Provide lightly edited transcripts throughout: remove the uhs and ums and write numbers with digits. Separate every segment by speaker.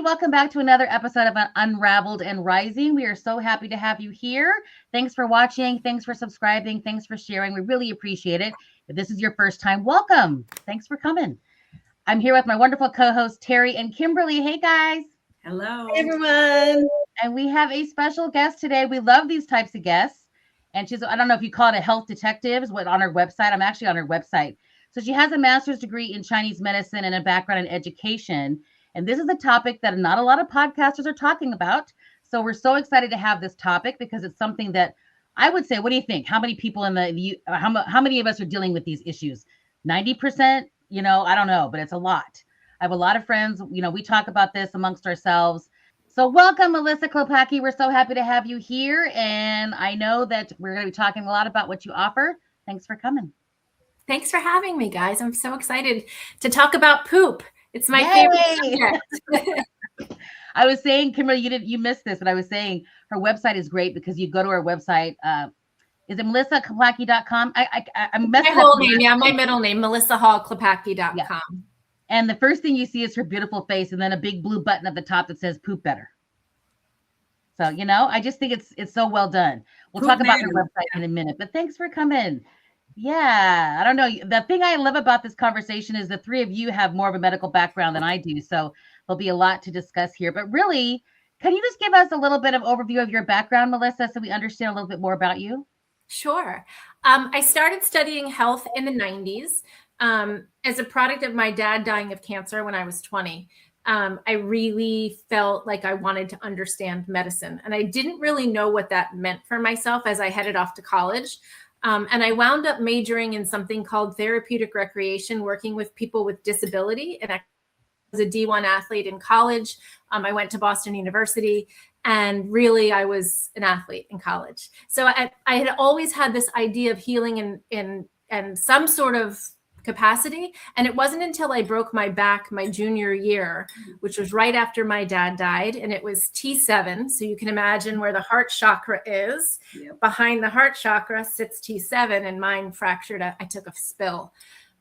Speaker 1: welcome back to another episode of Unraveled and Rising. We are so happy to have you here. Thanks for watching. Thanks for subscribing. Thanks for sharing. We really appreciate it. If this is your first time, welcome. Thanks for coming. I'm here with my wonderful co-hosts, Terry and Kimberly. Hey, guys.
Speaker 2: Hello.
Speaker 3: Hey, everyone.
Speaker 1: And we have a special guest today. We love these types of guests. And she's, I don't know if you call it a health detective, is what on her website. I'm actually on her website. So she has a master's degree in Chinese medicine and a background in education. And this is a topic that not a lot of podcasters are talking about. So we're so excited to have this topic because it's something that I would say, what do you think? How many people how many of us are dealing with these issues? 90%? I don't know, but it's a lot. I have a lot of friends, we talk about this amongst ourselves. So welcome, Melissa Klepacki. We're so happy to have you here. And I know that we're going to be talking a lot about what you offer. Thanks for coming.
Speaker 2: Thanks for having me, guys. I'm so excited to talk about poop. It's my favorite subject.
Speaker 1: I was saying, Kimberly, you missed this, but I was saying her website is great because you go to her website. Is it melissaklepacki.com? I'm messing
Speaker 2: my whole name, my middle name, melissahallklepacki.com. Yeah.
Speaker 1: And the first thing you see is her beautiful face and then a big blue button at the top that says poop better. So, I just think it's so well done. We'll talk about her website in a minute, but thanks for coming. Yeah, I don't know. The thing I love about this conversation is the three of you have more of a medical background than I do. So there'll be a lot to discuss here. But really, can you just give us a little bit of overview of your background, Melissa, so we understand a little bit more about you?
Speaker 2: Sure. I started studying health in the 90s as a product of my dad dying of cancer when I was 20. I really felt like I wanted to understand medicine. And I didn't really know what that meant for myself as I headed off to college. And I wound up majoring in something called therapeutic recreation, working with people with disability. And I was a D1 athlete in college. I went to Boston University, and really I was an athlete in college. So I had always had this idea of healing in some sort of capacity. And it wasn't until I broke my back my junior year, which was right after my dad died, and it was T7. So you can imagine where the heart chakra is. Yep. Behind the heart chakra sits T7, and mine fractured. I took a spill.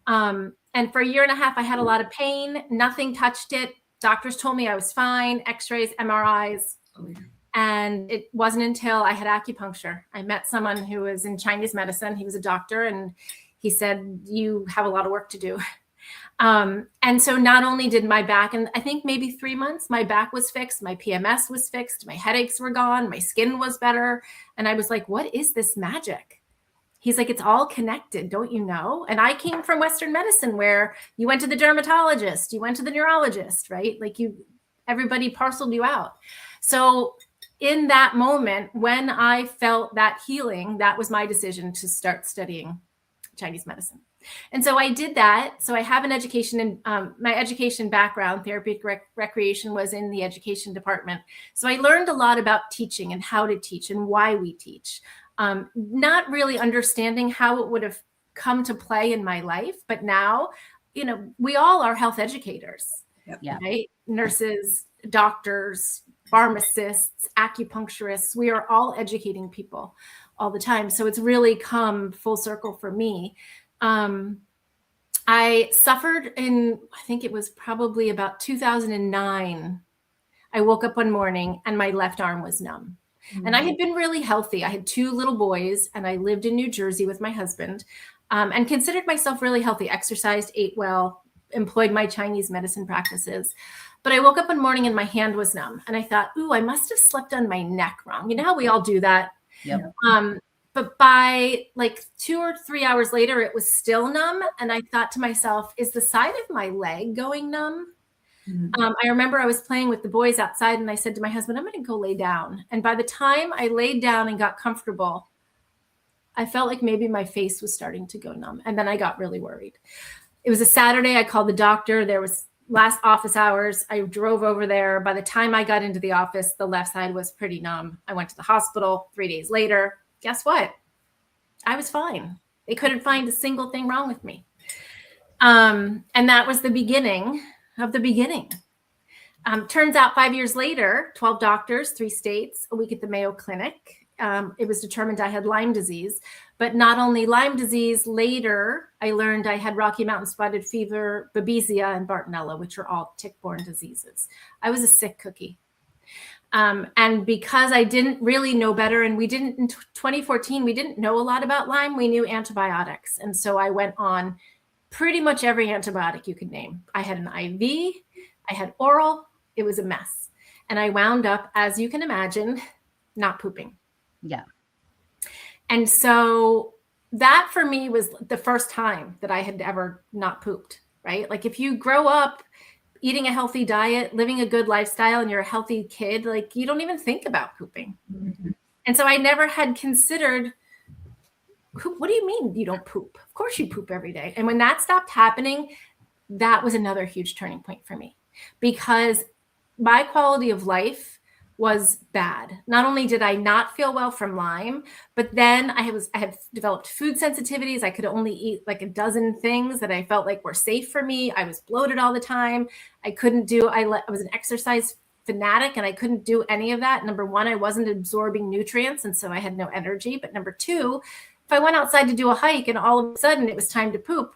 Speaker 2: And for a year and a half, I had a lot of pain. Nothing touched it. Doctors told me I was fine, x-rays, MRIs. Oh, yeah. And it wasn't until I had acupuncture. I met someone who was in Chinese medicine. He was a doctor, and he said, you have a lot of work to do. And so not only did my back, and I think maybe 3 months, my back was fixed, my PMS was fixed, my headaches were gone, my skin was better. And I was like, what is this magic? He's like, it's all connected, don't you know? And I came from Western medicine where you went to the dermatologist, you went to the neurologist, right? Like everybody parceled you out. So in that moment, when I felt that healing, that was my decision to start studying Chinese medicine. And so I did that. So I have an education in my education background, therapeutic recreation was in the education department. So I learned a lot about teaching and how to teach and why we teach. Not really understanding how it would have come to play in my life. But now, we all are health educators, right? Nurses, doctors, pharmacists, acupuncturists, we are all educating people all the time. So it's really come full circle for me. I suffered I think it was probably about 2009. I woke up one morning and my left arm was numb. Mm-hmm. And I had been really healthy. I had 2 little boys and I lived in New Jersey with my husband and considered myself really healthy, exercised, ate well, employed my Chinese medicine practices. But I woke up one morning and my hand was numb. And I thought, ooh, I must have slept on my neck wrong. You know how we all do that?
Speaker 1: Yep.
Speaker 2: But by like 2 or 3 hours later, it was still numb. And I thought to myself, is the side of my leg going numb? Mm-hmm. I remember I was playing with the boys outside and I said to my husband, I'm going to go lay down. And by the time I laid down and got comfortable, I felt like maybe my face was starting to go numb. And then I got really worried. It was a Saturday. I called the doctor. There was last office hours. I drove over there. By the time I got into the office, the left side was pretty numb. I went to the hospital 3 days later. Guess what? I was fine. They couldn't find a single thing wrong with me. And that was the beginning of the beginning. Turns out 5 years later, 12 doctors, 3 states, a week at the Mayo Clinic. It was determined I had Lyme disease. But not only Lyme disease, later I learned I had Rocky Mountain spotted fever, Babesia, and Bartonella, which are all tick-borne diseases. I was a sick cookie. And because I didn't really know better, and we didn't in 2014, we didn't know a lot about Lyme. We knew antibiotics. And so I went on pretty much every antibiotic you could name. I had an IV, I had oral, it was a mess. And I wound up, as you can imagine, not pooping.
Speaker 1: Yeah.
Speaker 2: And so that for me was the first time that I had ever not pooped, right? Like if you grow up eating a healthy diet, living a good lifestyle, and you're a healthy kid, like you don't even think about pooping. Mm-hmm. And so I never had considered, what do you mean you don't poop? Of course you poop every day. And when that stopped happening, that was another huge turning point for me, because my quality of life was bad. Not only did I not feel well from Lyme, but then I had developed food sensitivities. I could only eat like a dozen things that I felt like were safe for me. I was bloated all the time. I was an exercise fanatic and I couldn't do any of that. Number one, I wasn't absorbing nutrients, and so I had no energy. But number two, if I went outside to do a hike and all of a sudden it was time to poop,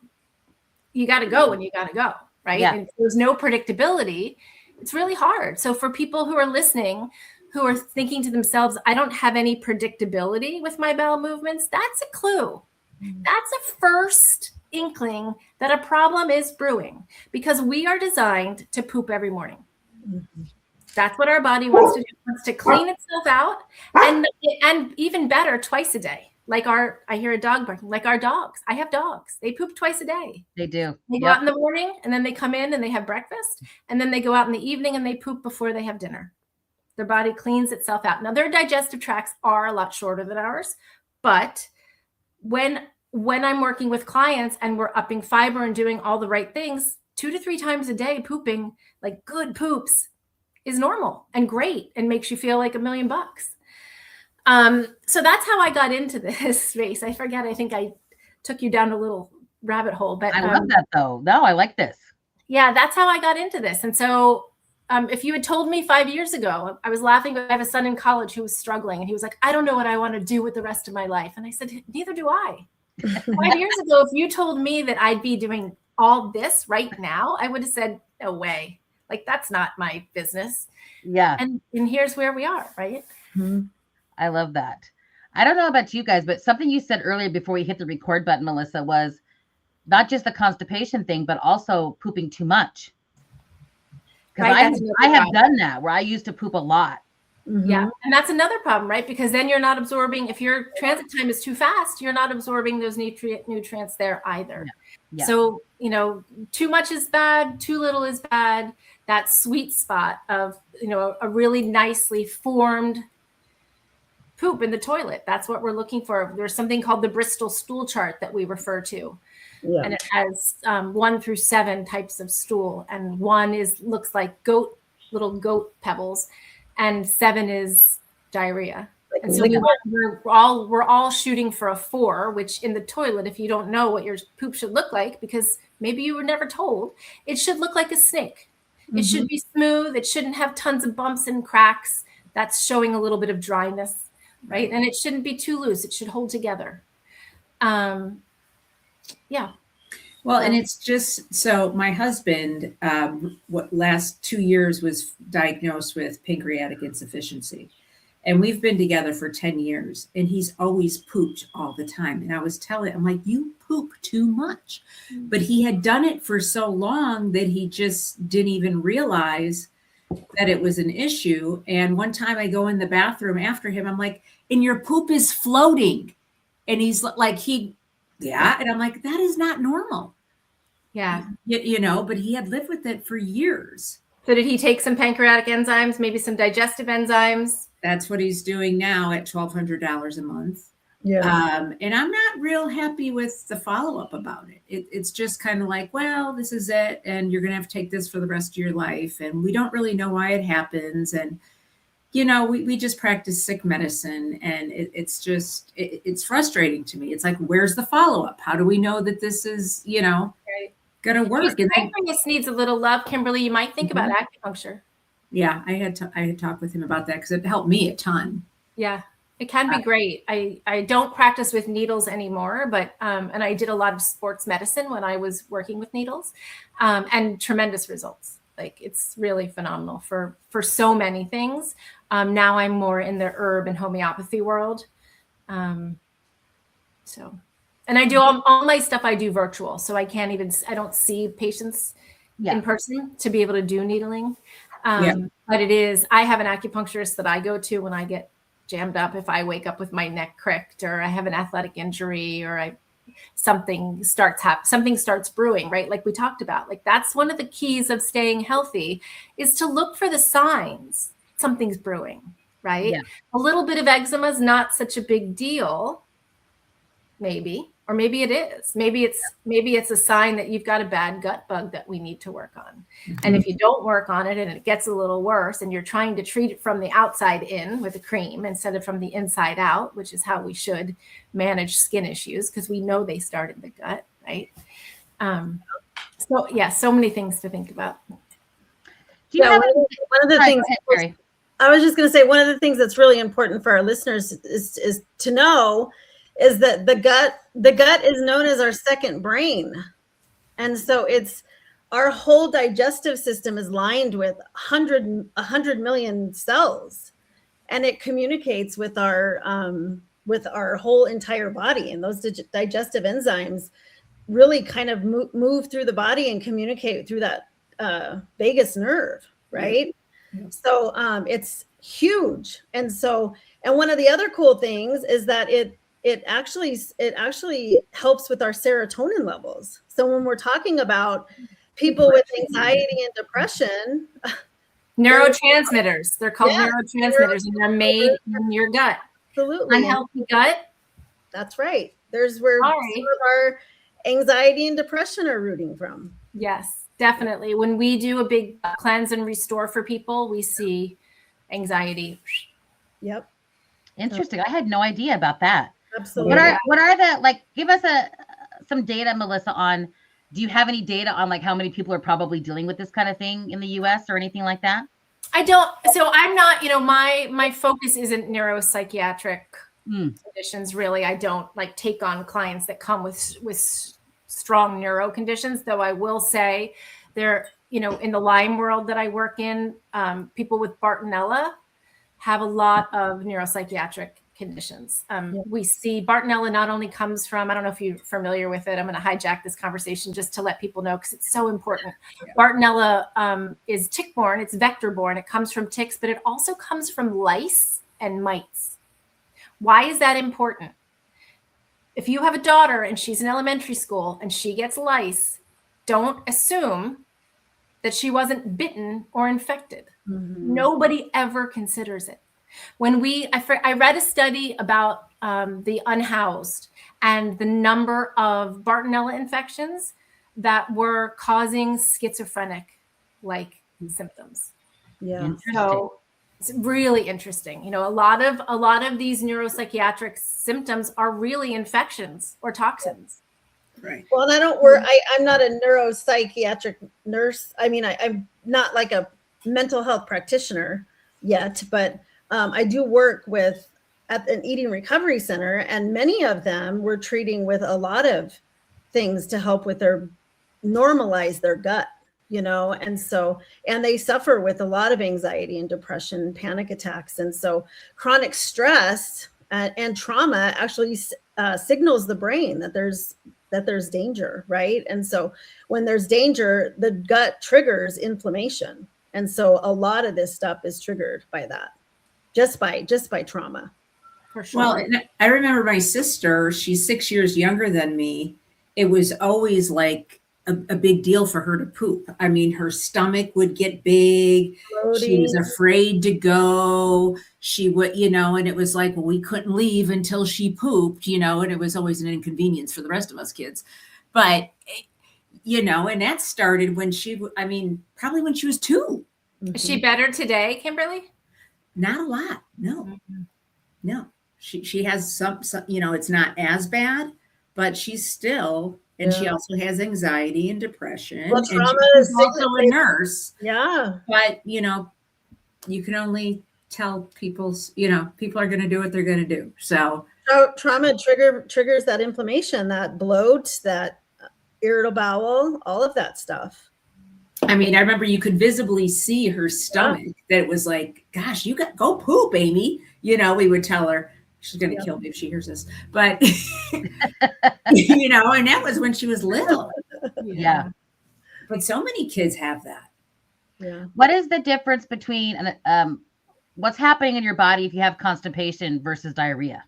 Speaker 2: you got to go when you got to go, right? Yeah. And there's no predictability. It's really hard. So for people who are listening, who are thinking to themselves, I don't have any predictability with my bowel movements, that's a clue. Mm-hmm. That's a first inkling that a problem is brewing, because we are designed to poop every morning. Mm-hmm. That's what our body wants to do. It wants to clean itself out, and even better, twice a day. Like I hear a dog barking, like our dogs. I have dogs. They poop twice a day.
Speaker 1: They do.
Speaker 2: They go out in the morning, and then they come in and they have breakfast, and then they go out in the evening and they poop before they have dinner. Their body cleans itself out. Now, their digestive tracts are a lot shorter than ours, but when I'm working with clients and we're upping fiber and doing all the right things, 2 to 3 times a day pooping, like good poops, is normal and great and makes you feel like $1 million. So that's how I got into this space. I forget. I think I took you down a little rabbit hole, but
Speaker 1: I love that though. No, I like this.
Speaker 2: Yeah, that's how I got into this. And so if you had told me 5 years ago, I was laughing, but I have a son in college who was struggling, and he was like, I don't know what I want to do with the rest of my life. And I said, neither do I. 5 years ago, if you told me that I'd be doing all this right now, I would have said, no way. Like, that's not my business.
Speaker 1: Yeah.
Speaker 2: And here's where we are, right?
Speaker 1: Mm-hmm. I love that. I don't know about you guys, but something you said earlier before we hit the record button, Melissa, was not just the constipation thing, but also pooping too much. Because I have done that where I used to poop a lot.
Speaker 2: Mm-hmm. Yeah. And that's another problem, right? Because then you're not absorbing, if your transit time is too fast, you're not absorbing those nutrients there either. Yeah. So, too much is bad, too little is bad. That sweet spot of, a really nicely formed poop in the toilet. That's what we're looking for. There's something called the Bristol stool chart that we refer to. Yeah. And it has 1 through 7 types of stool. And 1 looks like little goat pebbles. And 7 is diarrhea. And so we're all shooting for a 4, which in the toilet, if you don't know what your poop should look like, because maybe you were never told, it should look like a snake. Mm-hmm. It should be smooth. It shouldn't have tons of bumps and cracks. That's showing a little bit of dryness, right? And it shouldn't be too loose. It should hold together. Yeah.
Speaker 3: Well, and it's just, so my husband, last 2 years was diagnosed with pancreatic insufficiency. And we've been together for 10 years, and he's always pooped all the time. And I was telling him, I'm like, you poop too much. Mm-hmm. But he had done it for so long that he just didn't even realize that it was an issue. And one time I go in the bathroom after him, I'm like, and your poop is floating. And he's like, yeah. And I'm like, that is not normal.
Speaker 2: Yeah.
Speaker 3: But he had lived with it for years.
Speaker 2: So did he take some pancreatic enzymes, maybe some digestive enzymes?
Speaker 3: That's what he's doing now at $1,200 a month. Yeah. And I'm not real happy with the follow-up about it. It's just kind of like, well, this is it. And you're going to have to take this for the rest of your life. And we don't really know why it happens. And, we just practice sick medicine, and it's frustrating to me. It's like, where's the follow-up? How do we know that this is,
Speaker 2: right,
Speaker 3: going to work?
Speaker 2: His pancreas needs a little love, Kimberly. You might think
Speaker 3: Mm-hmm.
Speaker 2: about acupuncture.
Speaker 3: Yeah, I had talked with him about that because it helped me a ton.
Speaker 2: Yeah. It can be great. I don't practice with needles anymore, but and I did a lot of sports medicine when I was working with needles, and tremendous results. Like it's really phenomenal for so many things. Now I'm more in the herb and homeopathy world. So, and I do all my stuff. I do virtual, so I don't see patients in person to be able to do needling. But I have an acupuncturist that I go to when I get jammed up. If I wake up with my neck cricked, or I have an athletic injury, or something starts brewing, right? Like we talked about, like that's one of the keys of staying healthy is to look for the signs something's brewing, right? Yeah. A little bit of eczema is not such a big deal, maybe, or maybe it is. Maybe it's a sign that you've got a bad gut bug that we need to work on. Mm-hmm. And if you don't work on it and it gets a little worse and you're trying to treat it from the outside in with a cream instead of from the inside out, which is how we should manage skin issues because we know they start in the gut, right? So many things to think about.
Speaker 4: Do you have one of the things? I was just going to say one of the things that's really important for our listeners is to know is that the gut is known as our second brain. And so our whole digestive system is lined with 100 million cells, and it communicates with our whole entire body. And those digestive enzymes really kind of move through the body and communicate through that vagus nerve, right? Yeah. So it's huge. And one of the other cool things is that it actually helps with our serotonin levels. So when we're talking about people with anxiety and depression,
Speaker 2: neurotransmitters, they're called neurotransmitters, and they're made in your gut.
Speaker 4: Absolutely.
Speaker 2: Unhealthy gut.
Speaker 4: That's right. There's where some of our anxiety and depression are rooting from.
Speaker 2: Yes, definitely. When we do a big cleanse and restore for people, we see anxiety.
Speaker 4: Yep.
Speaker 1: Interesting. I had no idea about that.
Speaker 4: Absolutely.
Speaker 1: What are the, give us some data, Melissa, on, do you have any data on how many people are probably dealing with this kind of thing in the US or anything like that?
Speaker 2: I don't. So I'm not, my focus isn't neuropsychiatric conditions, really. I don't take on clients that come with strong neuro conditions, though I will say there, in the Lyme world that I work in, people with Bartonella have a lot of neuropsychiatric conditions. We see Bartonella not only comes from, I don't know if you're familiar with it. I'm going to hijack this conversation just to let people know because it's so important. Yeah. Bartonella is tick-borne. It's vector-borne. It comes from ticks, but it also comes from lice and mites. Why is that important? If you have a daughter and she's in elementary school and she gets lice, don't assume that she wasn't bitten or infected. Mm-hmm. Nobody ever considers it. When I read a study about the unhoused and the number of Bartonella infections that were causing schizophrenic-like symptoms.
Speaker 4: Yeah.
Speaker 2: So it's really interesting. A lot of these neuropsychiatric symptoms are really infections or toxins.
Speaker 4: Right. Well, and I don't work. I'm not a neuropsychiatric nurse. I mean, I'm not like a mental health practitioner yet, but I do work at an eating recovery center, and many of them were treating with a lot of things to help with normalize their gut, and they suffer with a lot of anxiety and depression and panic attacks. And so chronic stress and trauma actually signals the brain that there's danger, right? And so when there's danger, the gut triggers inflammation. And so a lot of this stuff is triggered by that. Just by trauma.
Speaker 3: For sure. Well, I remember my sister, she's 6 years younger than me. It was always like a big deal for her to poop. I mean, her stomach would get big. Bloating. She was afraid to go. She would, and it was like, well, we couldn't leave until she pooped, and it was always an inconvenience for the rest of us kids. But, and that started when probably when she was 2.
Speaker 2: Mm-hmm. Is she better today, Kimberly?
Speaker 3: Not a lot. No, mm-hmm. No. She has some, it's not as bad, but she's still, and she also has anxiety and depression.
Speaker 4: Well, trauma
Speaker 3: is also a nurse.
Speaker 4: Yeah.
Speaker 3: But, you can only tell people's, people are going to do what they're going to do. So
Speaker 4: trauma triggers that inflammation, that bloat, that irritable bowel, all of that stuff.
Speaker 3: I mean, I remember you could visibly see her stomach that it was like, gosh, you got go poop, Amy. We would tell her. She's going to kill me if she hears this. But, and that was when she was little.
Speaker 1: Yeah.
Speaker 3: But so many kids have that.
Speaker 4: Yeah.
Speaker 1: What is the difference between what's happening in your body if you have constipation versus diarrhea?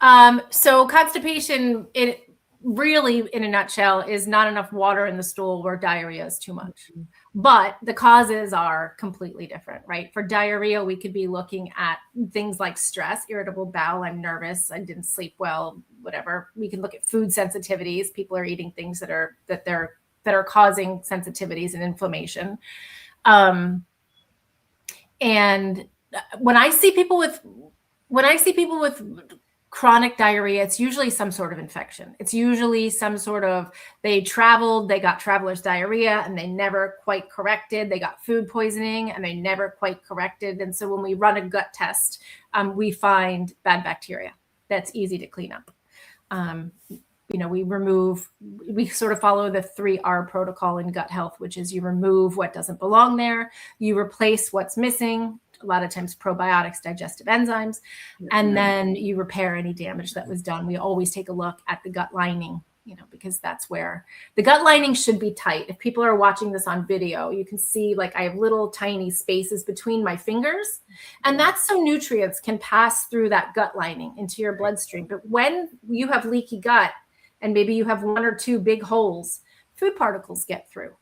Speaker 2: So constipation, it really, in a nutshell, is not enough water in the stool where diarrhea is too much. But the causes are completely different, right? For diarrhea, we could be looking at things like stress, irritable bowel, I'm nervous, I didn't sleep well, whatever. We can look at food sensitivities. People are eating things that are causing sensitivities and inflammation. And when I see people with chronic diarrhea, it's usually some sort of infection. It's usually some sort of, they traveled, they got traveler's diarrhea and they never quite corrected. They got food poisoning and they never quite corrected. And so when we run a gut test, we find bad bacteria. That's easy to clean up. We sort of follow the 3R protocol in gut health, which is you remove what doesn't belong there, you replace what's missing, a lot of times probiotics, digestive enzymes, and then you repair any damage that was done. We always take a look at the gut lining, because that's where the gut lining should be tight. If people are watching this on video, you can see like I have little tiny spaces between my fingers, and that's so nutrients can pass through that gut lining into your bloodstream. But when you have leaky gut and maybe you have one or two big holes, food particles get through.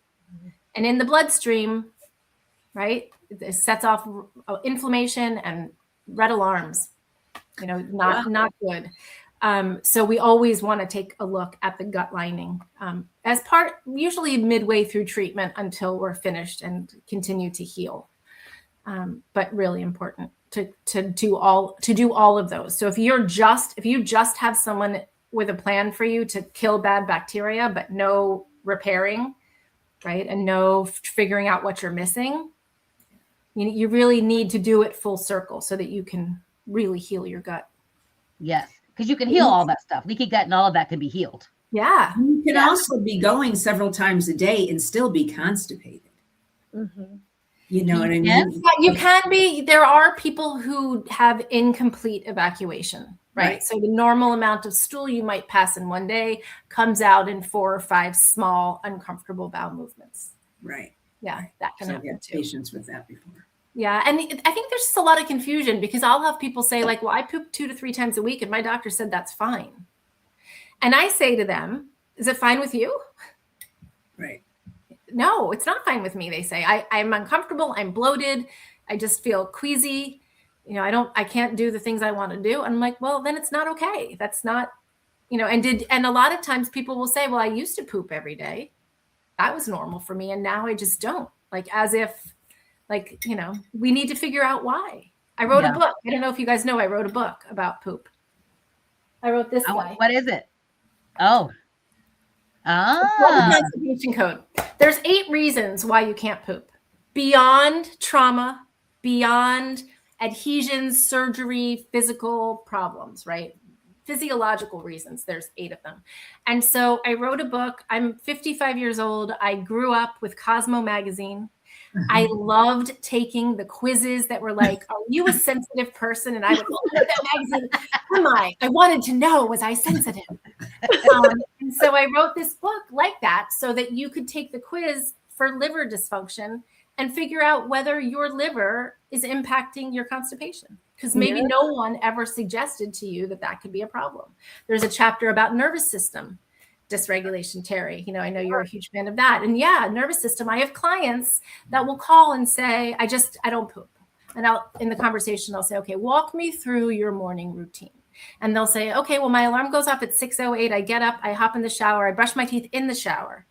Speaker 2: And in the bloodstream, right, it sets off inflammation and red alarms, not good. So we always want to take a look at the gut lining as part, usually midway through treatment until we're finished and continue to heal. But really important to do all of those. So if you just have someone with a plan for you to kill bad bacteria, but no repairing, right, and no figuring out what you're missing, you really need to do it full circle so that you can really heal your gut.
Speaker 1: Yes, because you can heal all that stuff. Leaky gut and all of that can be healed.
Speaker 2: Yeah.
Speaker 3: You can also be going several times a day and still be constipated.
Speaker 4: Mm-hmm.
Speaker 3: You know what I mean?
Speaker 1: Yes.
Speaker 2: Yeah, you can be. There are people who have incomplete evacuation, right? So the normal amount of stool you might pass in one day comes out in 4 or 5 small, uncomfortable bowel movements.
Speaker 3: Right.
Speaker 2: Yeah, that can happen
Speaker 3: I've
Speaker 2: too.
Speaker 3: patients with that before.
Speaker 2: Yeah, and I think there's just a lot of confusion because I'll have people say like, well, I poop 2 to 3 times a week and my doctor said that's fine. And I say to them, is it fine with you?
Speaker 3: Right.
Speaker 2: No, it's not fine with me. They say, I'm uncomfortable. I'm bloated. I just feel queasy. I can't do the things I want to do. And I'm like, well, then it's not okay. That's not, and a lot of times people will say, well, I used to poop every day. That was normal for me. And now I just don't, like, as if, like, we need to figure out why. I wrote a book. I don't know if you guys know, I wrote a book about poop. I wrote this guy.
Speaker 1: What is it? Oh.
Speaker 2: Constipation Code. There's 8 reasons why you can't poop. Beyond trauma, beyond adhesions, surgery, physical problems, right? Physiological reasons. There's 8 of them. And so I wrote a book. I'm 55 years old. I grew up with Cosmo magazine. I loved taking the quizzes that were like, are you a sensitive person? And I would look at that magazine. Am I? I wanted to know, was I sensitive? And so I wrote this book like that so that you could take the quiz for liver dysfunction and figure out whether your liver is impacting your constipation. Because maybe no one ever suggested to you that could be a problem. There's a chapter about nervous system dysregulation, Terry. I know you're a huge fan of that. And nervous system. I have clients that will call and say, I don't poop. And in the conversation, I'll say, okay, walk me through your morning routine. And they'll say, okay, well, my alarm goes off at 6:08. I get up, I hop in the shower, I brush my teeth in the shower.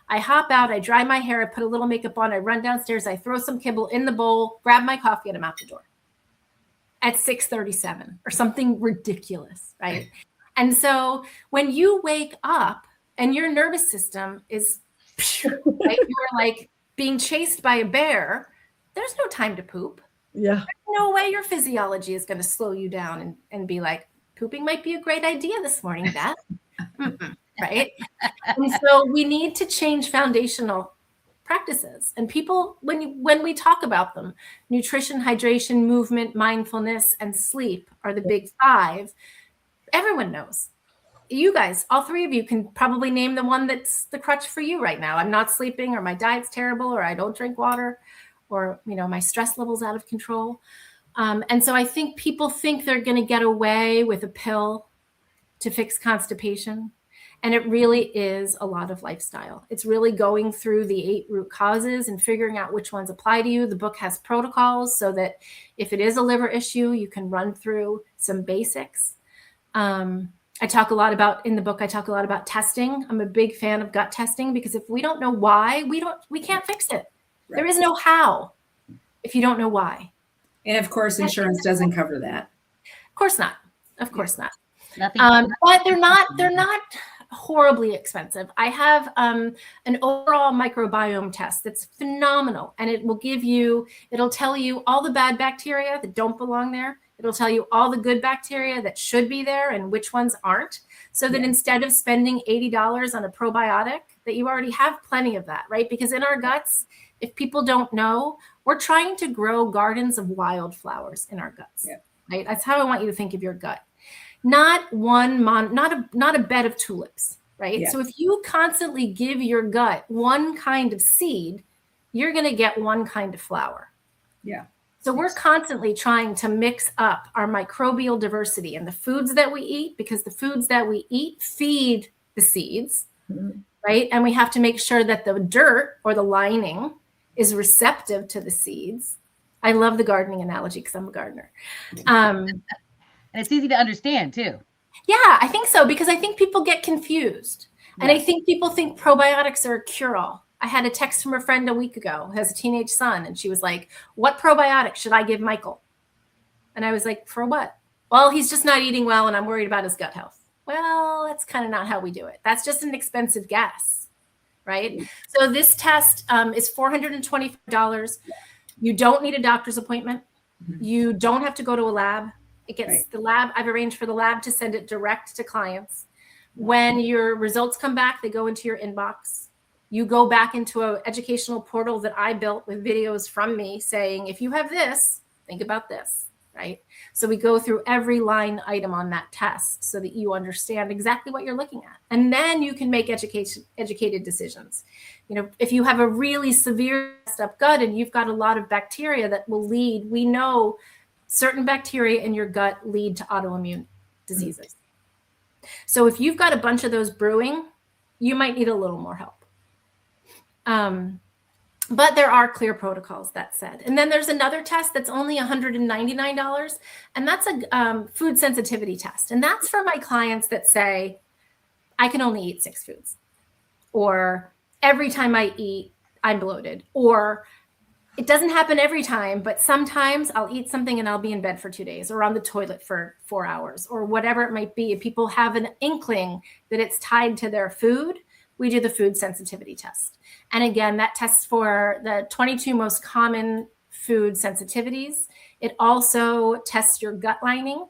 Speaker 2: I hop out, I dry my hair, I put a little makeup on, I run downstairs, I throw some kibble in the bowl, grab my coffee, and I'm out the door at 6:37 or something ridiculous, right? And so when you wake up and your nervous system is, right, you're like being chased by a bear, there's no time to poop.
Speaker 4: Yeah.
Speaker 2: No way your physiology is going to slow you down and be like, pooping might be a great idea this morning, Beth. Right? And so we need to change foundational practices. And people, when we talk about them, nutrition, hydration, movement, mindfulness, and sleep are the big five. Everyone knows. You guys, all three of you can probably name the one that's the crutch for you right now. I'm not sleeping, or my diet's terrible, or I don't drink water, or my stress level's out of control. And so I think people think they're going to get away with a pill to fix constipation. And it really is a lot of lifestyle. It's really going through the 8 root causes and figuring out which ones apply to you. The book has protocols so that if it is a liver issue, you can run through some basics. I talk a lot about testing. I'm a big fan of gut testing, because if we don't know why, we can't fix it. Right. There is no how if you don't know why.
Speaker 3: And of course, insurance doesn't cover that.
Speaker 2: Of course not. Of course not.
Speaker 1: Nothing.
Speaker 2: But they're not horribly expensive. I have an overall microbiome test that's phenomenal, and it'll tell you all the bad bacteria that don't belong there. It'll tell you all the good bacteria that should be there and which ones aren't, so that instead of spending $80 on a probiotic, that you already have plenty of that, right? Because in our guts, if people don't know, we're trying to grow gardens of wildflowers in our guts, right? That's how I want you to think of your gut. Not a bed of tulips, right? Yeah. So if you constantly give your gut one kind of seed, you're going to get one kind of flower.
Speaker 3: Yeah.
Speaker 2: So we're constantly trying to mix up our microbial diversity in the foods that we eat, because the foods that we eat feed the seeds, right? And we have to make sure that the dirt or the lining is receptive to the seeds. I love the gardening analogy because I'm a gardener.
Speaker 1: And it's easy to understand too.
Speaker 2: Yeah, I think so, because I think people get confused. And I think people think probiotics are a cure-all. I had a text from a friend a week ago who has a teenage son, and she was like, what probiotic should I give Michael? And I was like, for what? Well, he's just not eating well, and I'm worried about his gut health. Well, that's kind of not how we do it. That's just an expensive guess, right? So this test is $425. You don't need a doctor's appointment. You don't have to go to a lab. It gets the lab. I've arranged for the lab to send it direct to clients. When your results come back, they go into your inbox. You go back into an educational portal that I built with videos from me saying, if you have this, think about this, right? So we go through every line item on that test so that you understand exactly what you're looking at. And then you can make educated decisions. If you have a really severe messed up gut and you've got a lot of bacteria that will lead, we know certain bacteria in your gut lead to autoimmune diseases. So if you've got a bunch of those brewing, you might need a little more help. But there are clear protocols, that said. And then there's another test that's only $199, and that's a food sensitivity test. And that's for my clients that say, I can only eat 6 foods, or every time I eat, I'm bloated, or it doesn't happen every time, but sometimes I'll eat something and I'll be in bed for 2 days, or on the toilet for 4 hours, or whatever it might be. If people have an inkling that it's tied to their food, we do the food sensitivity test. And again, that tests for the 22 most common food sensitivities. It also tests your gut lining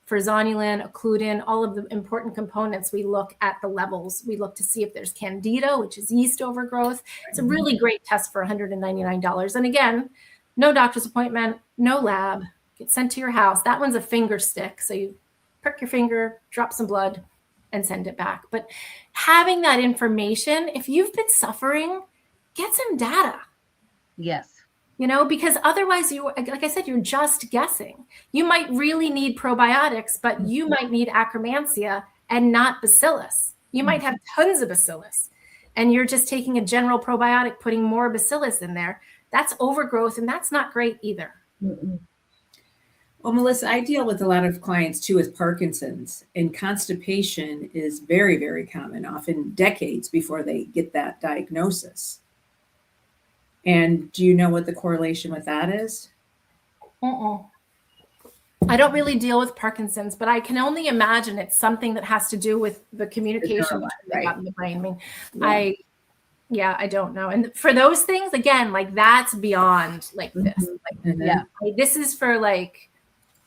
Speaker 2: for zonulin, occludin, all of the important components. We look at the levels. We look to see if there's candida, which is yeast overgrowth. It's a really great test for $199. And again, no doctor's appointment, no lab, gets sent to your house. That one's a finger stick. So you prick your finger, drop some blood, and send it back. But having that information, if you've been suffering, get some data.
Speaker 1: Yes.
Speaker 2: Because otherwise like I said, you're just guessing. You might really need probiotics, but you might need Akkermansia and not bacillus. You might have tons of bacillus and you're just taking a general probiotic, putting more bacillus in there. That's overgrowth, and that's not great either.
Speaker 3: Well, Melissa, I deal with a lot of clients too with Parkinson's, and constipation is very, very common, often decades before they get that diagnosis. And do you know what the correlation with that is?
Speaker 2: I don't really deal with Parkinson's, but I can only imagine it's something that has to do with the communication between the gut and the brain. I mean, Yeah, I don't know. And for those things, again, like that's beyond like this. Like,
Speaker 1: Yeah.
Speaker 2: like, this is for like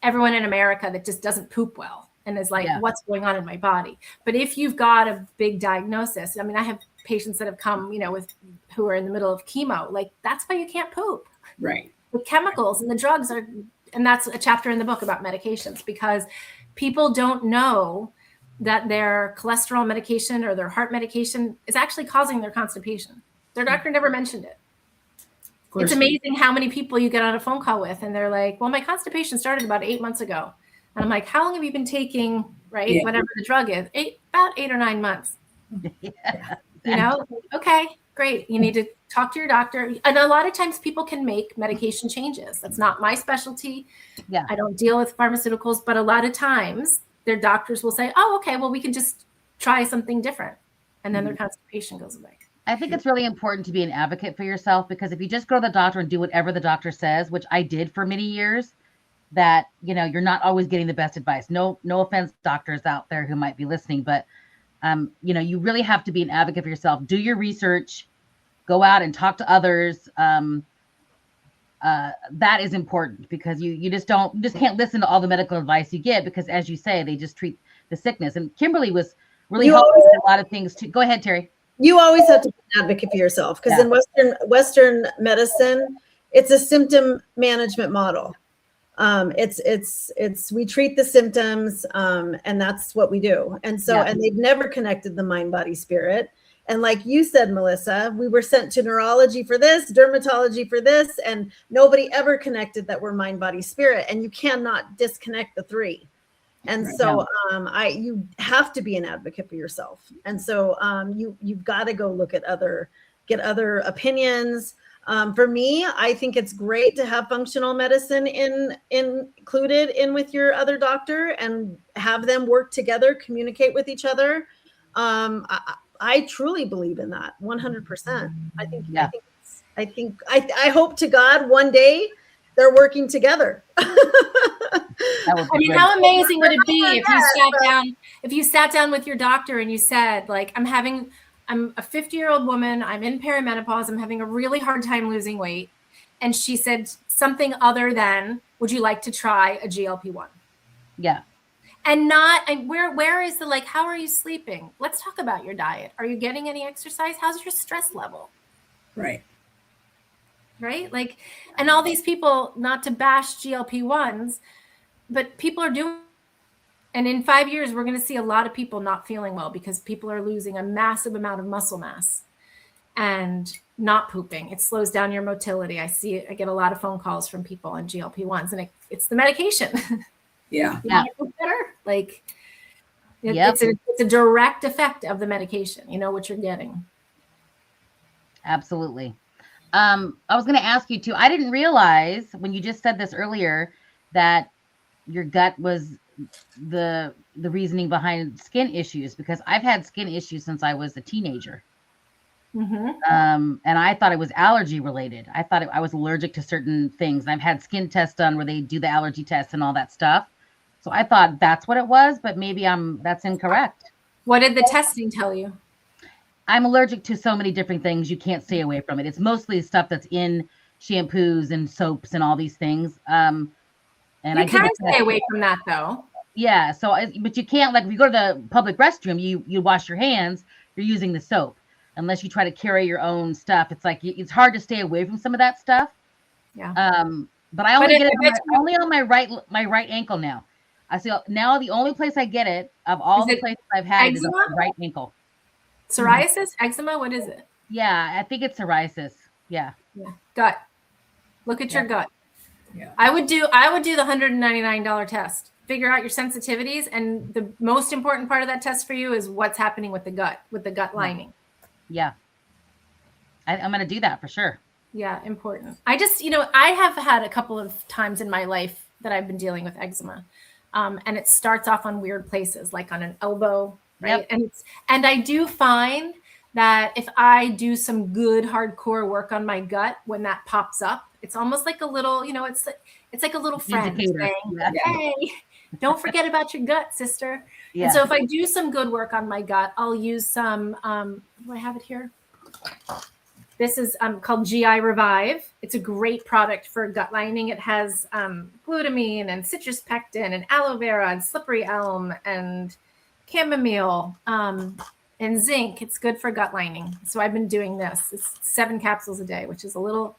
Speaker 2: everyone in America that just doesn't poop well and is like, what's going on in my body? But if you've got a big diagnosis, I mean, I have patients that have come, you know, who are in the middle of chemo, like that's why you can't poop.
Speaker 3: Right.
Speaker 2: The chemicals and the drugs are, and that's a chapter in the book about medications, because people don't know that their cholesterol medication or their heart medication is actually causing their constipation. Their doctor never mentioned it. It's amazing how many people you get on a phone call with and they're like, well, my constipation started about 8 months ago. And I'm like, how long have you been taking, right? Whatever the drug is, about 8 or 9 months. You know, okay, great. You need to talk to your doctor. And a lot of times people can make medication changes. That's not my specialty.
Speaker 1: Yeah.
Speaker 2: I don't deal with pharmaceuticals, but a lot of times their doctors will say, oh, okay, well, we can just try something different. And then their constipation goes away.
Speaker 1: I think it's really important to be an advocate for yourself, because if you just go to the doctor and do whatever the doctor says, which I did for many years, that, you know, you're not always getting the best advice. No offense, doctors out there who might be listening, but, you know, you really have to be an advocate for yourself. Do your research, go out and talk to others. That is important, because you just can't listen to all the medical advice you get, because as you say, they just treat the sickness. And Kimberly was really helpful with a lot of things too. Go ahead, Terry.
Speaker 4: You always have to be an advocate for yourself, because in Western medicine, it's a symptom management model. It's we treat the symptoms, and that's what we do. And so, and they've never connected the mind, body, spirit. And like you said, Melissa, we were sent to neurology for this, dermatology for this, and nobody ever connected that we're mind, body, spirit. And you cannot disconnect the three. And so you have to be an advocate for yourself. And so you've got to go look at get other opinions. For me, I think it's great to have functional medicine included in with your other doctor and have them work together, communicate with each other. I truly believe in that 100%. I hope to God one day they're working together.
Speaker 2: I mean, how amazing would it be if you sat down with your doctor and you said, like, I'm a 50-year-old woman, I'm in perimenopause, I'm having a really hard time losing weight. And she said something other than, would you like to try a GLP-1?
Speaker 1: Yeah.
Speaker 2: And where is the, like, how are you sleeping? Let's talk about your diet. Are you getting any exercise? How's your stress level?
Speaker 3: Right.
Speaker 2: Like, and all these people, not to bash GLP-1s, but people are doing, and in 5 years, we're going to see a lot of people not feeling well because people are losing a massive amount of muscle mass and not pooping. It slows down your motility. I get a lot of phone calls from people on GLP-1s, and it's the medication.
Speaker 3: Yeah.
Speaker 2: You want to feel better? Like, it's a direct effect of the medication. You know what you're getting.
Speaker 1: Absolutely. I was going to ask you too. I didn't realize when you just said this earlier that your gut was the reasoning behind skin issues, because I've had skin issues since I was a teenager. And I thought it was allergy related. I thought I was allergic to certain things. And I've had skin tests done where they do the allergy test and all that stuff. So I thought that's what it was, but maybe that's incorrect.
Speaker 2: What did the testing tell you?
Speaker 1: I'm allergic to so many different things. You can't stay away from it. It's mostly stuff that's in shampoos and soaps and all these things. And
Speaker 2: you can stay away from that though.
Speaker 1: Yeah. So, but you can't, like, if you go to the public restroom, you wash your hands, you're using the soap, unless you try to carry your own stuff. It's like, it's hard to stay away from some of that stuff.
Speaker 2: Yeah.
Speaker 1: But I only get it only on my right ankle now. I see now the only place I get it of all the places I've had is on my right ankle.
Speaker 2: Psoriasis, eczema, what is it?
Speaker 1: Yeah, I think it's psoriasis. Yeah.
Speaker 2: Gut. Look at your gut.
Speaker 3: Yeah.
Speaker 2: I would do the $199 test. Figure out your sensitivities, and the most important part of that test for you is what's happening with the gut lining.
Speaker 1: Yeah. I'm going to do that for sure.
Speaker 2: Yeah, important. I have had a couple of times in my life that I've been dealing with eczema. And it starts off on weird places, like on an elbow, right? Yep. And I do find that if I do some good hardcore work on my gut, when that pops up, it's almost like a little, it's like a little friend saying, hey, don't forget about your gut, sister. Yeah. And so if I do some good work on my gut, I'll use some, do I have it here? This is called GI Revive. It's a great product for gut lining. It has glutamine and citrus pectin and aloe vera and slippery elm and chamomile and zinc. It's good for gut lining. So I've been doing this. It's 7 capsules a day, which is a little,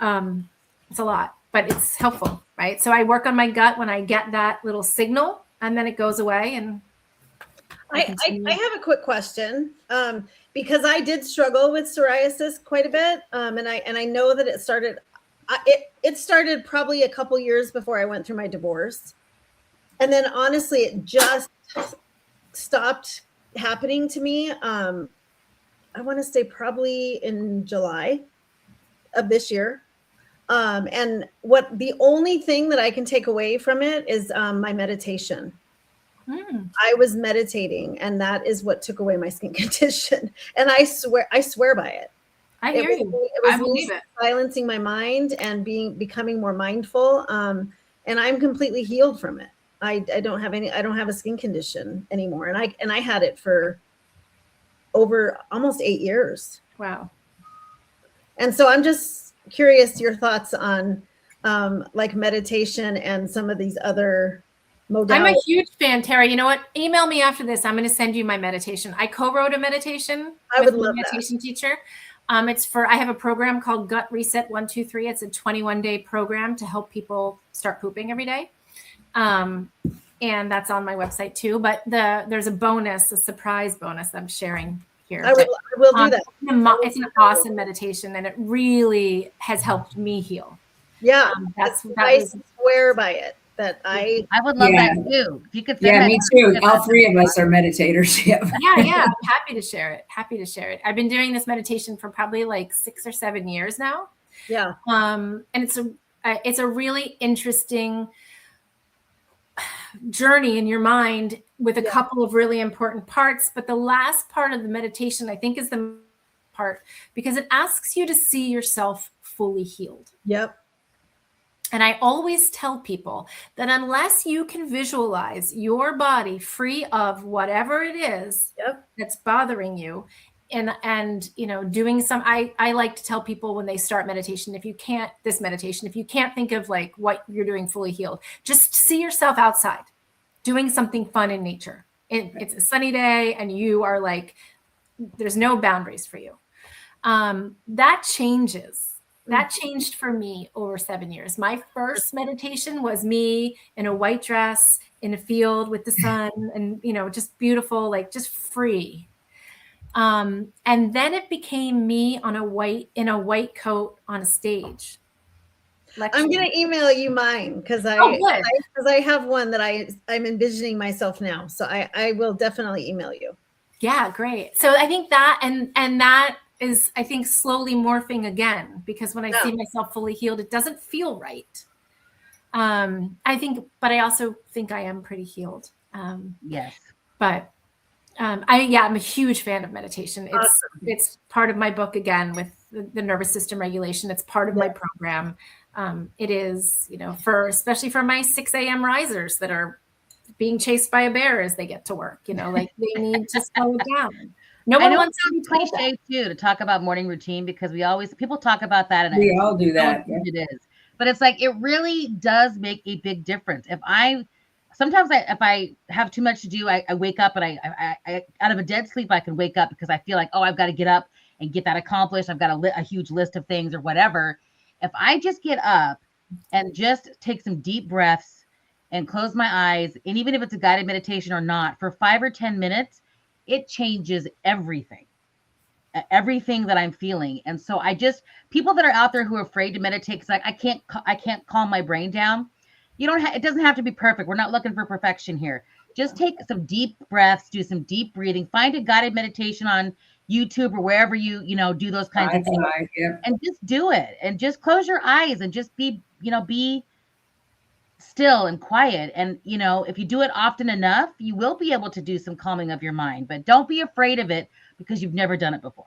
Speaker 2: it's a lot, but it's helpful, right? So I work on my gut when I get that little signal, and then it goes away. And
Speaker 4: I have a quick question. Because I did struggle with psoriasis quite a bit, and I know that it started. It started probably a couple years before I went through my divorce, and then honestly, it just stopped happening to me. I want to say probably in July of this year. And the only thing that I can take away from it is my meditation. I was meditating, and that is what took away my skin condition. And I swear by it.
Speaker 2: I hear you.
Speaker 4: It was me silencing my mind and becoming more mindful. And I'm completely healed from it. I don't have a skin condition anymore. And I had it for over almost 8 years.
Speaker 2: Wow.
Speaker 4: And so I'm just curious your thoughts on like meditation and some of these other modalities.
Speaker 2: I'm a huge fan, Terry. You know what? Email me after this. I'm going to send you my meditation. I co-wrote a meditation.
Speaker 4: I would love
Speaker 2: a meditation teacher. I have a program called Gut Reset 123. It's a 21-day program to help people start pooping every day. And that's on my website too. But there's a surprise bonus I'm sharing here.
Speaker 4: I will do that.
Speaker 2: It's an awesome meditation, and it really has helped me heal.
Speaker 4: Yeah, I swear by it. That I
Speaker 1: would love that too. If you could,
Speaker 3: me too. All 3 of us are meditators.
Speaker 2: Yeah, I'm happy to share it. I've been doing this meditation for probably like 6 or 7 years now.
Speaker 4: Yeah.
Speaker 2: And it's a really interesting journey in your mind with a couple of really important parts. But the last part of the meditation, I think, is the part because it asks you to see yourself fully healed.
Speaker 4: Yep.
Speaker 2: And I always tell people that unless you can visualize your body free of whatever it is that's bothering you, and doing some, I like to tell people when they start meditation, if you can't think of like what you're doing fully healed, just see yourself outside doing something fun in nature. It's a sunny day and you are like, there's no boundaries for you. That changes. That changed for me over 7 years. My first meditation was me in a white dress in a field with the sun and, just beautiful, like just free. And then it became me in a white coat on a stage.
Speaker 4: I'm going to email you mine because I have one that I'm envisioning myself now. So I will definitely email you.
Speaker 2: Yeah, great. So I think that, and that is, I think, slowly morphing again, because when I see myself fully healed, it doesn't feel right. But I also think I am pretty healed.
Speaker 1: Yes.
Speaker 2: But I'm a huge fan of meditation. It's part of my book, again, with the nervous system regulation. It's part of my program. It is, especially for my 6 a.m. risers that are being chased by a bear as they get to work, like they need to slow down. No one wants to be
Speaker 1: cliche too to talk about morning routine, because people talk about that and
Speaker 3: we all do that.
Speaker 1: It is, but it's like it really does make a big difference. If I have too much to do, I wake up and I out of a dead sleep I can wake up because I feel like, oh, I've got to get up and get that accomplished. I've got a huge list of things or whatever. If I just get up and just take some deep breaths and close my eyes, and even if it's a guided meditation or not, for 5 or 10 minutes. It changes everything that I'm feeling. And so people that are out there who are afraid to meditate, because I can't calm my brain down. It doesn't have to be perfect. We're not looking for perfection here. Just take some deep breaths, do some deep breathing, find a guided meditation on YouTube or wherever you do those kinds of things, and just do it, and just close your eyes and just be still and quiet. And if you do it often enough, you will be able to do some calming of your mind, but don't be afraid of it because you've never done it before.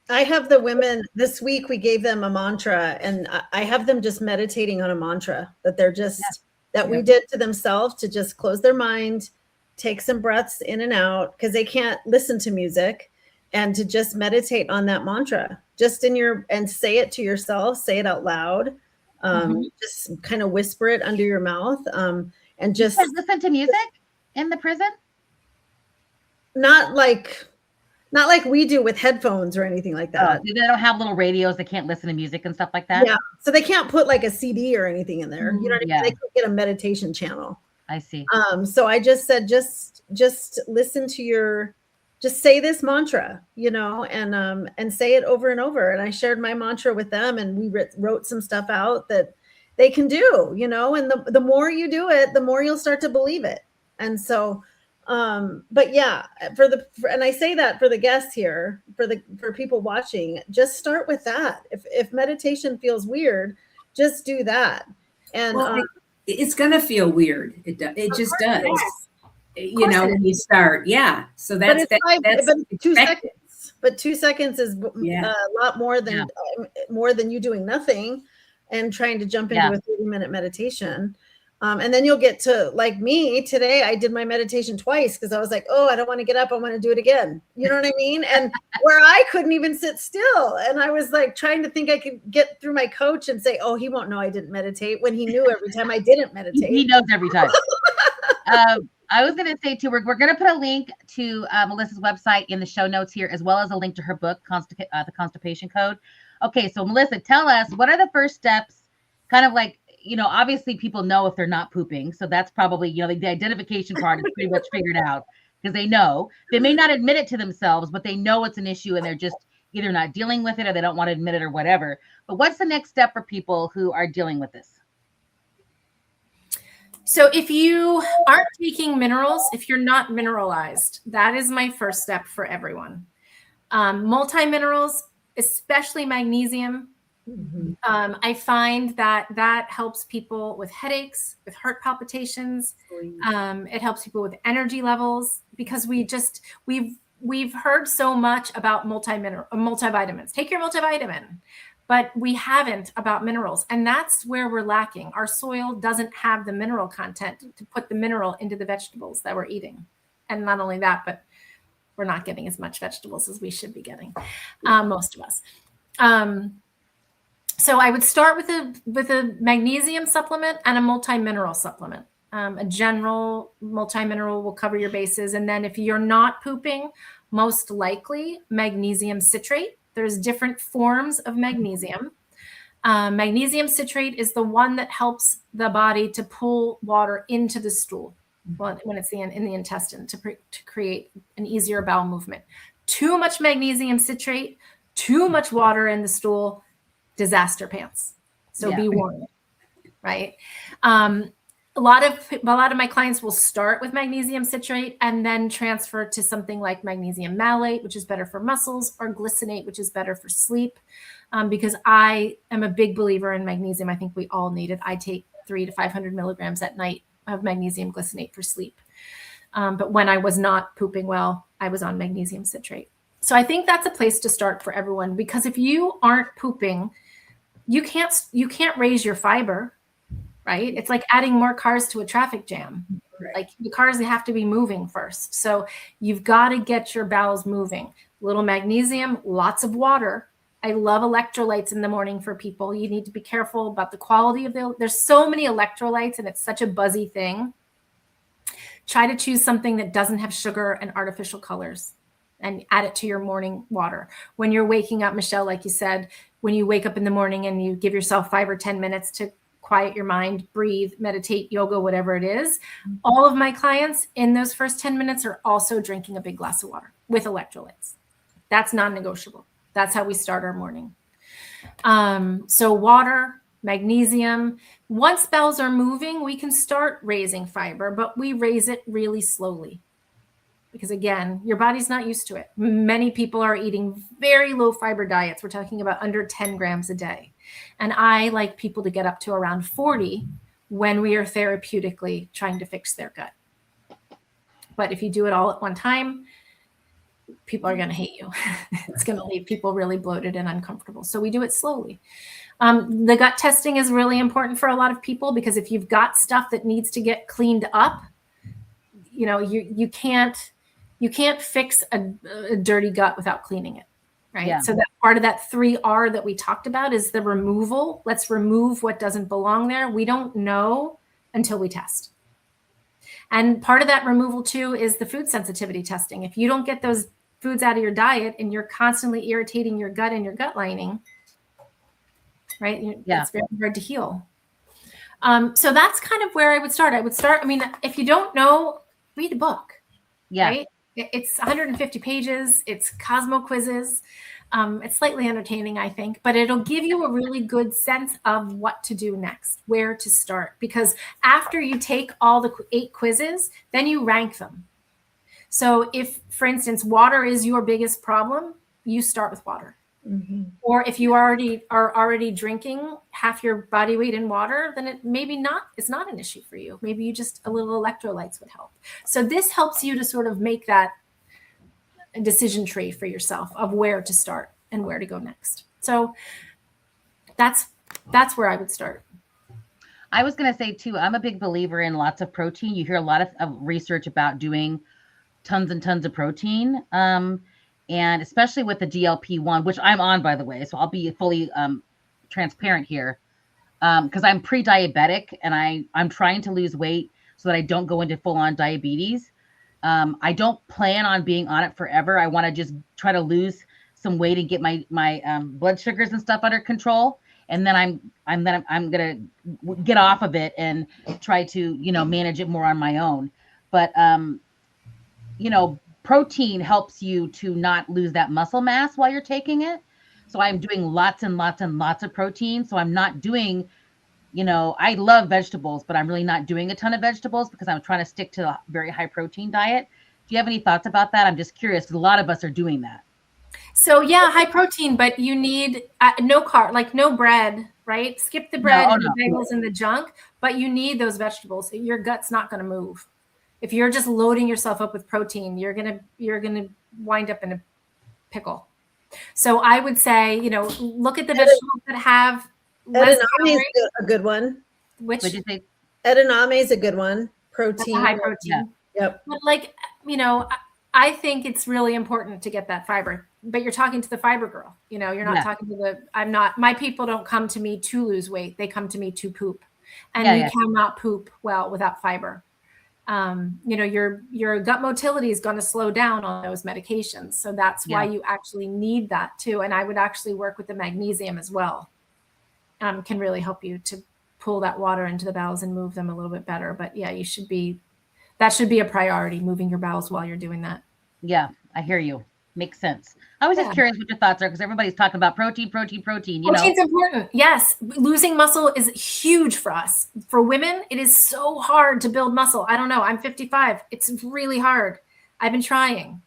Speaker 4: I have the women this week, we gave them a mantra, and I have them just meditating on a mantra that they're just we did to themselves, to just close their mind, take some breaths in and out, because they can't listen to music. and to just meditate on that mantra, just and say it to yourself, say it out loud, just kind of whisper it under your mouth, and just
Speaker 1: listen to music in the prison.
Speaker 4: Not like we do with headphones or anything like that.
Speaker 1: They don't have little radios. They can't listen to music and stuff like that.
Speaker 4: Yeah. So they can't put like a CD or anything in there. You know what I mean? They can't get a meditation channel.
Speaker 1: I see.
Speaker 4: So I just said, just listen to just say this mantra, and say it over and over. And I shared my mantra with them, and we wrote some stuff out that they can do, and the more you do it, the more you'll start to believe it. And so, but yeah, and I say that for the guests here, for people watching, just start with that. If meditation feels weird, just do that. And
Speaker 3: it's going to feel weird. It just does. When you start. Yeah. So that's
Speaker 4: 2 seconds. But 2 seconds is a lot more than you doing nothing and trying to jump into a 30-minute meditation. And then you'll get to, like me today, I did my meditation twice because I was like, oh, I don't want to get up. I want to do it again. You know what I mean? And where I couldn't even sit still. And I was like trying to think I could get through my coach and say, oh, he won't know I didn't meditate, when he knew every time I didn't meditate.
Speaker 1: He knows every time. I was going to say too, we're going to put a link to Melissa's website in the show notes here, as well as a link to her book, The Constipation Code. Okay. So Melissa, tell us, what are the first steps? Kind of like, obviously people know if they're not pooping. So that's probably, the identification part is pretty much figured out, because they know. They may not admit it to themselves, but they know it's an issue and they're just either not dealing with it or they don't want to admit it or whatever. But what's the next step for people who are dealing with this?
Speaker 2: So if you aren't taking minerals, if you're not mineralized, that is my first step for everyone. Multi-minerals, especially magnesium. I find that helps people with headaches, with heart palpitations. It helps people with energy levels, because we've heard so much about multivitamins. Take your multivitamin, but we haven't about minerals. And that's where we're lacking. Our soil doesn't have the mineral content to put the mineral into the vegetables that we're eating. And not only that, but we're not getting as much vegetables as we should be getting, most of us. So I would start with a magnesium supplement and a multi-mineral supplement. A general multi-mineral will cover your bases. And then if you're not pooping, most likely magnesium citrate. There's different forms of magnesium. Magnesium citrate is the one that helps the body to pull water into the stool when it's in the intestine to create an easier bowel movement. Too much magnesium citrate, too much water in the stool, disaster pants. So be warned, right? A lot of my clients will start with magnesium citrate and then transfer to something like magnesium malate, which is better for muscles, or glycinate, which is better for sleep. Because I am a big believer in magnesium. I think we all need it. I take 300 to 500 milligrams at night of magnesium glycinate for sleep. But when I was not pooping well, I was on magnesium citrate. So I think that's a place to start for everyone, because if you aren't pooping, you can't raise your fiber, right? It's like adding more cars to a traffic jam. Right. Like the cars, they have to be moving first. So you've got to get your bowels moving. Little magnesium, lots of water. I love electrolytes in the morning for people. You need to be careful about the quality of there's so many electrolytes and it's such a buzzy thing. Try to choose something that doesn't have sugar and artificial colors and add it to your morning water. When you're waking up, Michelle, like you said, when you wake up in the morning and you give yourself 5 or 10 minutes to quiet your mind, breathe, meditate, yoga, whatever it is, all of my clients in those first 10 minutes are also drinking a big glass of water with electrolytes. That's non-negotiable. That's how we start our morning. So water, magnesium. Once bowels are moving, we can start raising fiber, but we raise it really slowly. Because again, your body's not used to it. Many people are eating very low fiber diets. We're talking about under 10 grams a day. And I like people to get up to around 40 when we are therapeutically trying to fix their gut. But if you do it all at one time, people are going to hate you. It's going to leave people really bloated and uncomfortable. So we do it slowly. The gut testing is really important for a lot of people, because if you've got stuff that needs to get cleaned up, you can't You can't fix a dirty gut without cleaning it, right?
Speaker 1: Yeah.
Speaker 2: So that part of that 3R that we talked about is the removal. Let's remove what doesn't belong there. We don't know until we test. And part of that removal too is the food sensitivity testing. If you don't get those foods out of your diet and you're constantly irritating your gut and your gut lining, right?
Speaker 1: Yeah.
Speaker 2: It's very hard to heal. So that's kind of where I would start. I mean, if you don't know, read a book.
Speaker 1: Yeah.
Speaker 2: Right? It's 150 pages. It's Cosmo quizzes. It's slightly entertaining, I think, but it'll give you a really good sense of what to do next, where to start. Because after you take all the 8 quizzes, then you rank them. So if, for instance, water is your biggest problem, you start with water.
Speaker 4: Mm-hmm.
Speaker 2: Or if you are already drinking half your body weight in water, then it's not an issue for you. Maybe you just a little electrolytes would help. So this helps you to sort of make that decision tree for yourself of where to start and where to go next. So that's where I would start.
Speaker 1: I was going to say too, I'm a big believer in lots of protein. You hear a lot of research about doing tons and tons of protein. And especially with the GLP-1, which I'm on, by the way, so I'll be fully transparent here, because I'm pre-diabetic and I'm trying to lose weight so that I don't go into full-on diabetes. I don't plan on being on it forever. I want to just try to lose some weight and get my blood sugars and stuff under control, and then I'm gonna get off of it and try to manage it more on my own. But protein helps you to not lose that muscle mass while you're taking it. So I'm doing lots and lots and lots of protein. So I'm not doing, I love vegetables, but I'm really not doing a ton of vegetables because I'm trying to stick to a very high protein diet. Do you have any thoughts about that? I'm just curious because a lot of us are doing that.
Speaker 2: So yeah, high protein, but you need no carb, like no bread, right? Skip the bread and the bagels and the junk, but you need those vegetables. Your gut's not going to move. If you're just loading yourself up with protein, you're gonna wind up in a pickle. So I would say, look at the vegetables that have
Speaker 4: edamame is a good one.
Speaker 1: Which would you say?
Speaker 4: Edamame is a good one. Protein,
Speaker 2: high protein.
Speaker 4: Yeah. Yep.
Speaker 2: But I think it's really important to get that fiber. But you're talking to the fiber girl. You're not talking to my people don't come to me to lose weight. They come to me to poop, and you cannot poop well without fiber. Your gut motility is going to slow down on those medications. So that's why you actually need that too. And I would actually work with the magnesium as well. Can really help you to pull that water into the bowels and move them a little bit better. But yeah, that should be a priority, moving your bowels while you're doing that.
Speaker 1: Yeah, I hear you. Makes sense. I was just curious what your thoughts are because everybody's talking about protein.
Speaker 2: Protein's important. Yes. Losing muscle is huge for us. For women, it is so hard to build muscle. I don't know. I'm 55. It's really hard. I've been trying.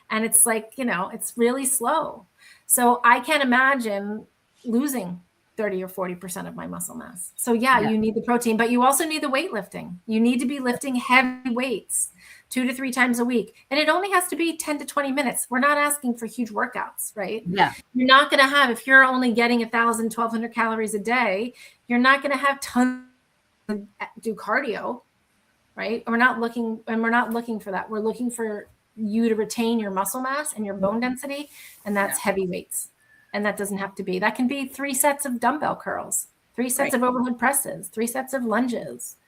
Speaker 2: And it's like, it's really slow. So I can't imagine losing 30 or 40% of my muscle mass. So you need the protein, but you also need the weightlifting. You need to be lifting heavy weights 2 to 3 times a week. And it only has to be 10 to 20 minutes. We're not asking for huge workouts, right?
Speaker 1: Yeah.
Speaker 2: You're not going to have, if you're only getting 1,000, 1,200 calories a day, you're not going to have tons to do cardio, right? We're not looking for that. We're looking for you to retain your muscle mass and your bone density. And that's heavy weights. And that doesn't have to be, that can be 3 sets of dumbbell curls, 3 sets of overhead presses, 3 sets of lunges.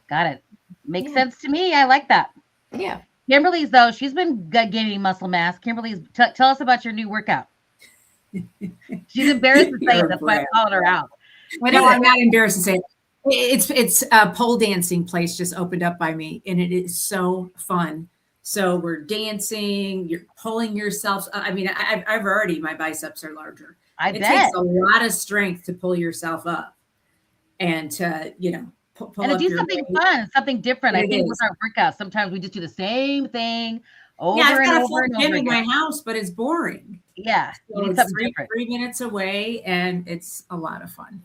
Speaker 1: Got it. Makes sense to me. I like that.
Speaker 2: Yeah.
Speaker 1: Kimberly's though, she's been gaining muscle mass. Kimberly's, tell us about your new workout. She's embarrassed to say it. That's why I called her out.
Speaker 3: No, I'm not embarrassed to say it. It's a pole dancing place just opened up by me, and it is so fun. So we're dancing, you're pulling yourself. I mean, I've already, my biceps are larger. It takes a lot of strength to pull yourself up and to, pull
Speaker 1: and to
Speaker 3: up
Speaker 1: do something fun, something different. I think with our workouts, sometimes we just do the same thing over and over and over again.
Speaker 3: in my house, but it's boring.
Speaker 1: Yeah,
Speaker 3: so you need something different. 3 minutes away, and it's a lot of fun.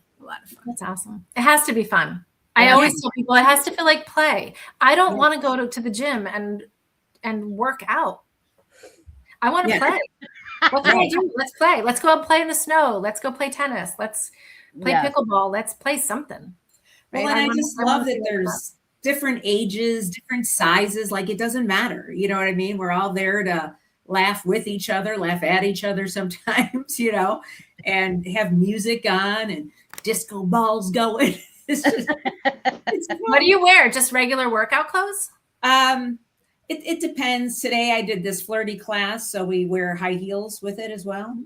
Speaker 2: That's awesome. It has to be fun. I always tell people it has to feel like play. I don't want to go to the gym and work out. I want to play. What can I do? Let's play. Let's go out and play in the snow. Let's go play tennis. Let's play pickleball. Let's play something.
Speaker 3: Right? Well, and I just love that different ages, different sizes. Like, it doesn't matter. You know what I mean? We're all there to laugh with each other, laugh at each other sometimes, you know, and have music on and disco balls going. It's just,
Speaker 2: what do you wear? Just regular workout clothes?
Speaker 3: It depends. Today I did this flirty class, so we wear high heels with it as well.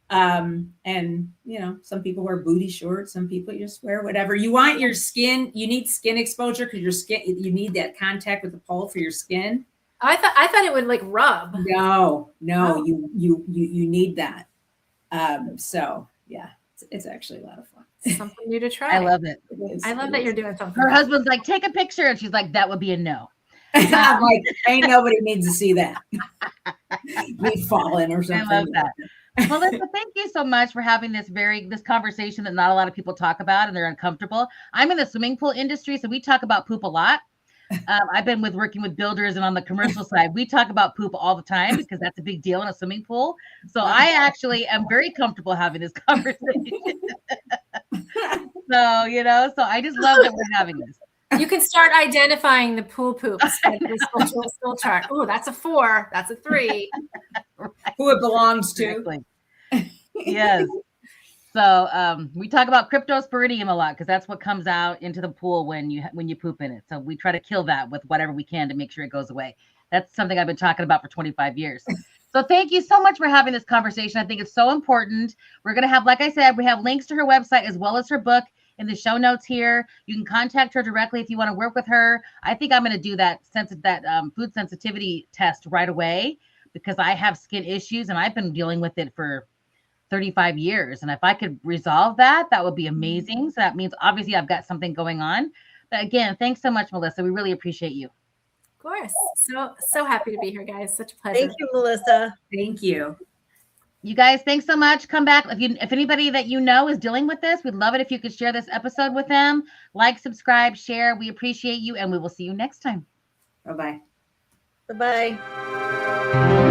Speaker 3: And you know, some people wear booty shorts, some people just wear whatever. You want your skin, you need skin exposure because your skin, you need that contact with the pole for your skin.
Speaker 2: Oh, I thought it would like rub.
Speaker 3: No, you need that. So yeah, it's actually a lot of fun.
Speaker 2: Something new to try.
Speaker 1: I love it.
Speaker 2: I love that you're doing something.
Speaker 1: Her husband's like, take a picture. And she's like, that would be a no.
Speaker 3: I'm like, ain't nobody needs to see that. Me falling or something.
Speaker 1: I love that. Melissa, thank you so much for having this conversation that not a lot of people talk about and they're uncomfortable. I'm in the swimming pool industry, so we talk about poop a lot. I've been working with builders, and on the commercial side, we talk about poop all the time because that's a big deal in a swimming pool. So I actually am very comfortable having this conversation. So, you know, so I just love that we're having this.
Speaker 2: You can start identifying the pool poops by this virtual skill chart. Oh, that's a 4. That's a 3.
Speaker 3: Right. Who it belongs to.
Speaker 1: Exactly. Yes. So we talk about cryptosporidium a lot because that's what comes out into the pool when you poop in it. So we try to kill that with whatever we can to make sure it goes away. That's something I've been talking about for 25 years. So thank you so much for having this conversation. I think it's so important. We're going to have, like I said, we have links to her website as well as her book in the show notes here. You can contact her directly if you want to work with her. I think I'm going to do that food sensitivity test right away because I have skin issues and I've been dealing with it for 35 years. And if I could resolve that, that would be amazing. So that means obviously I've got something going on. But again, thanks so much, Melissa. We really appreciate you.
Speaker 2: Of course. So happy to be here, guys. Such a pleasure.
Speaker 4: Thank you, Melissa.
Speaker 3: Thank you.
Speaker 1: You guys, thanks so much. Come back. If anybody that you know is dealing with this, we'd love it if you could share this episode with them. Like, subscribe, share. We appreciate you, and we will see you next time.
Speaker 3: Bye-bye.
Speaker 4: Bye-bye.